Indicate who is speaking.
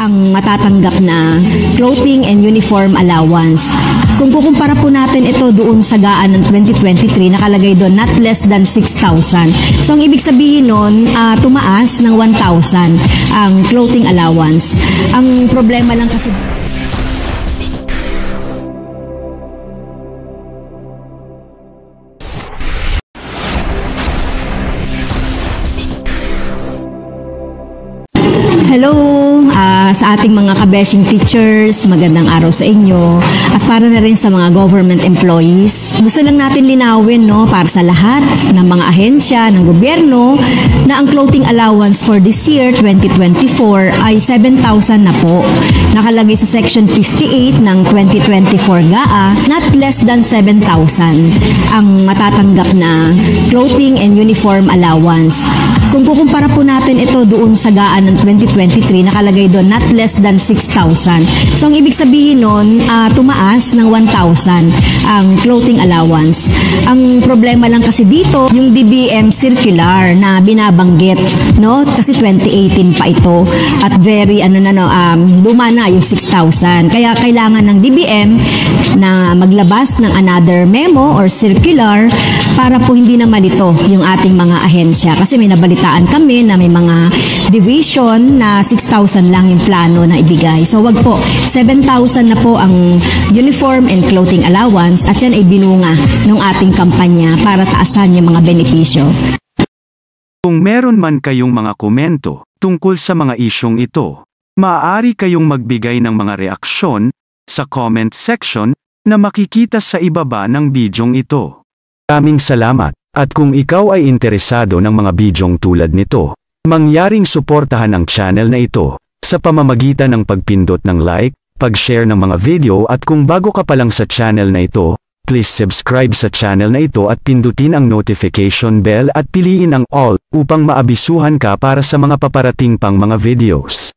Speaker 1: ang matatanggap na clothing and uniform allowance. Kung kukumpara po natin ito doon sa gaan ng 2023, nakalagay doon not less than 6,000. So ang ibig sabihin nun, tumaas ng 1,000 ang clothing allowance. Ang problema lang kasi hello sa ating mga kabeshing teachers, magandang araw sa inyo at para na rin sa mga government employees. Gusto lang natin linawin para sa lahat ng mga ahensya ng gobyerno na ang clothing allowance for this year 2024 ay 7,000 na po. Nakalagay sa section 58 ng 2024 GAA, not less than 7,000 ang matatanggap na clothing and uniform allowance. Kung kukumpara po natin ito doon sa gaan ng 2023, nakalagay doon not less than 6,000. So ang ibig sabihin nun, tumaas ng 1,000 ang clothing allowance. Ang problema lang kasi dito, yung DBM circular na binabanggit, no? Kasi 2018 pa ito at very luma na yung 6,000. Kaya kailangan ng DBM na maglabas ng another memo or circular para po hindi na malito yung ating mga ahensya. Kasi may nabalitaan kami na may mga division na 6,000 lang yung plano na ibigay. So wag po, 7,000 na po ang uniform and clothing allowance at yan ay binunga ng ating kampanya para taasan yung mga benepisyo.
Speaker 2: Kung meron man kayong mga komento tungkol sa mga isyong ito, maaari kayong magbigay ng mga reaksyon sa comment section na makikita sa ibaba ng bidyong ito. Maraming salamat, at kung ikaw ay interesado ng mga bidyong tulad nito, mangyaring suportahan ang channel na ito sa pamamagitan ng pagpindot ng like, pag-share ng mga video at kung bago ka pa lang sa channel na ito, please subscribe sa channel na ito at pindutin ang notification bell at piliin ang all upang maabisuhan ka para sa mga paparating pang mga videos.